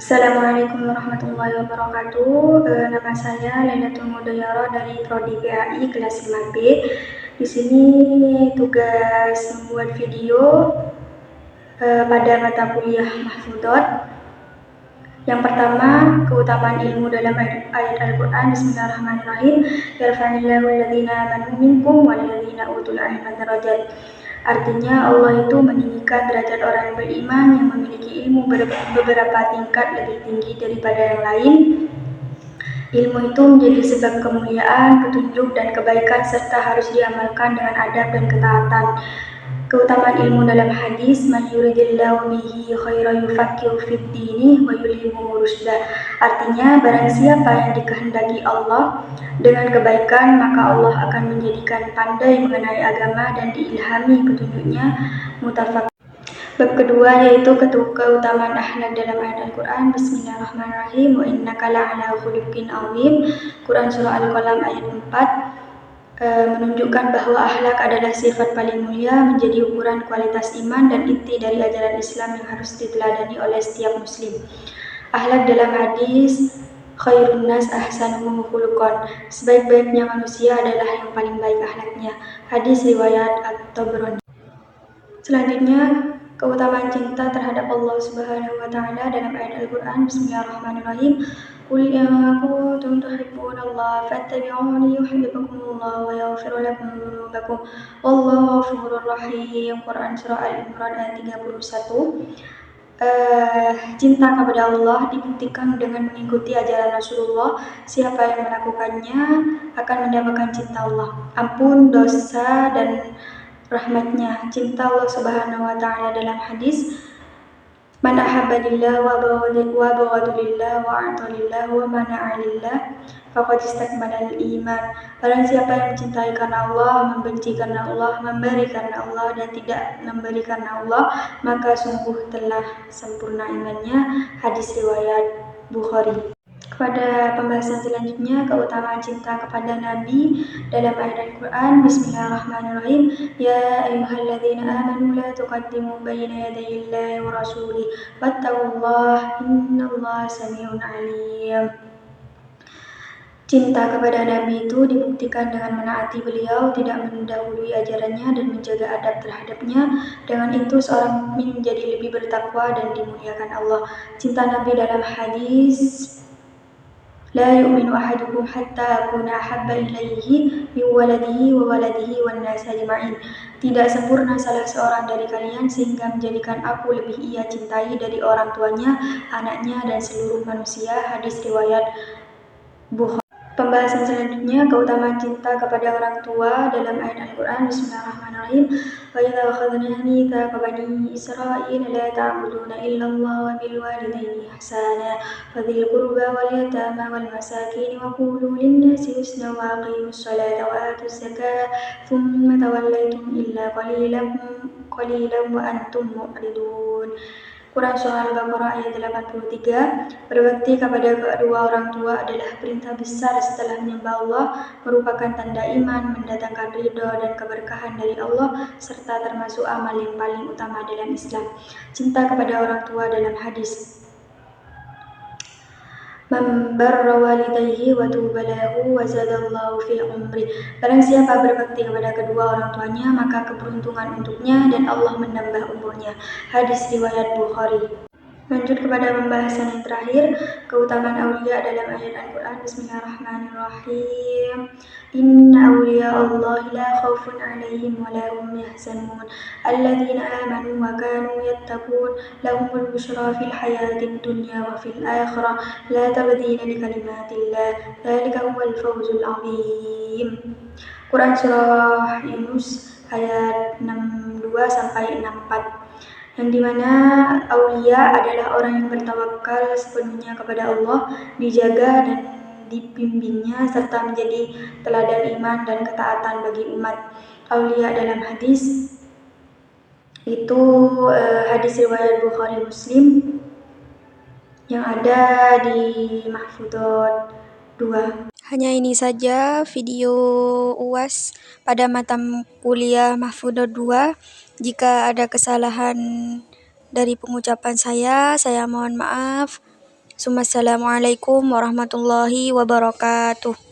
Assalamualaikum warahmatullahi wabarakatuh. Nama saya Lailatul Mudayara dari Prodi PAI kelas 5B. Di sini tugas membuat video pada mata kuliah Mahfudhot. Yang pertama, keutamaan ilmu dalam ayat Al-Quran. Bismillahirrahmanirrahim. Yarfa'illahu alladhina amanu minkum walladhina utul ilma darajat. Artinya Allah itu meninggikan derajat orang yang beriman yang memiliki ilmu beberapa tingkat lebih tinggi daripada yang lain. Ilmu itu menjadi sebab kemuliaan, petunjuk, dan kebaikan serta harus diamalkan dengan adab dan ketaatan. Keutamaan ilmu dalam hadis, man yuridillahu bihi khairan yufaqihu fid dini wa yulhimuhu rusydah. Artinya, barang siapa yang dikehendaki Allah dengan kebaikan, maka Allah akan menjadikan pandai mengenai agama dan diilhami petunjuknya. Mutafaq. Bab kedua yaitu keutamaan akhlak dalam ayat Al-Quran. Bismillahirrahmanirrahim. Wa innaka la'ala khuluqin 'azim. Quran surah Al-Qalam ayat 4 menunjukkan bahwa akhlak adalah sifat paling mulia, menjadi ukuran kualitas iman dan inti dari ajaran Islam yang harus diteladani oleh setiap muslim. Akhlak dalam hadis, khairun nas ahsanuhum khuluqan. Sebaik-baiknya manusia adalah yang paling baik akhlaknya. Hadis riwayat At-Tabrani. Selanjutnya, keutamaan cinta terhadap Allah Subhanahu wa taala dalam ayat Al-Qur'an. Bismillahirrahmanirrahim. Qul in kuntum tuhibbunallaha fattabi'uni yuhibbukumullah wa yaghfir lakum dzunubakum wallahu ghafurur rahim. Quran surah Al-Imran ayat 31. Cinta kepada Allah dibuktikan dengan mengikuti ajaran Rasulullah. Siapa yang melakukannya akan mendapatkan cinta Allah, ampun dosa dan rahmatnya. Cinta Allah Subhanahu wa taala dalam hadis, man ahabba lillah wa baghada lillah wa a'ta lillah wa mana'a lillah faqad istakmala al-iman. Barang siapa yang mencintai karena Allah, membenci karena Allah, memberi karena Allah dan tidak memberi karena Allah, maka sungguh telah sempurna imannya. Hadis riwayat Bukhari. Pada pembahasan selanjutnya, keutamaan cinta kepada Nabi dalam ayat Al-Quran. Bismillahirrahmanirrahim. Ya ayyuhalladzina amanu la tuqaddimu bayna yadayillahi wa rasulih wattaqullaha innallaha sami'un alim. Cinta kepada Nabi itu dibuktikan dengan menaati beliau, tidak mendahului ajarannya, dan menjaga adab terhadapnya. Dengan itu seorang mukmin menjadi lebih bertakwa dan dimuliakan Allah. Cinta Nabi dalam hadis, la yu'minu ahadukum hatta akuna ahabba ilaihi min waladihi wa waladihi wan nasi ajma'in. Tidak sempurna salah seorang dari kalian sehingga menjadikan aku lebih ia cintai dari orang tuanya, anaknya, dan seluruh manusia. Hadis riwayat Bukhari. Pembahasan selanjutnya, keutamaan cinta kepada orang tua dalam ayat Al-Quran. Bismillahirrahmanirrahim. Wa idza akhadna mitsaqa bani Israila la ta'buduna illallah wa bil walidayni ihsana wa dzil qurba wal yatama wal masakin wa qulu lin-nasi husna wa aqimus salata wa atuz zakata thumma tawallaytum illa qalilan wa antum mu'ridun. Quran surah Al-Baqarah ayat 83. Berbakti kepada kedua orang tua adalah perintah besar setelah menyembah Allah, merupakan tanda iman, mendatangkan ridho dan keberkahan dari Allah, serta termasuk amal yang paling utama dalam Islam. Cinta kepada orang tua dalam hadis, man barra walidayhi wa tubalahu wa zadallahu fi umri. Barang siapa berbakti kepada kedua orang tuanya, maka keberuntungan untuknya dan Allah menambah umurnya. Hadis riwayat Bukhari. Lanjut kepada pembahasan yang terakhir, keutamaan aulia dalam ayat Al-Quran. Bismillahirrahmanirrahim. Inna awliya Allah la khawfun alaihim wa la hum yahzanun alladzina amanu wa kanu yattaqun lahumul busyra fil hayatid dunya wa fil akhirah la tabdila li kalimatillah dzalika huwal fawzul azim. Quran surah Yunus ayat 62 sampai 64. Yang dimana aulia adalah orang yang bertawakal sepenuhnya kepada Allah, dijaga dan dibimbingnya, serta menjadi teladan iman dan ketaatan bagi umat. Aulia dalam hadis itu hadis riwayat Bukhari Muslim yang ada di Mahfudhot 2. Hanya ini saja video UAS pada mata kuliah Mahfudhot 2. Jika ada kesalahan dari pengucapan saya mohon maaf. Assalamualaikum warahmatullahi wabarakatuh.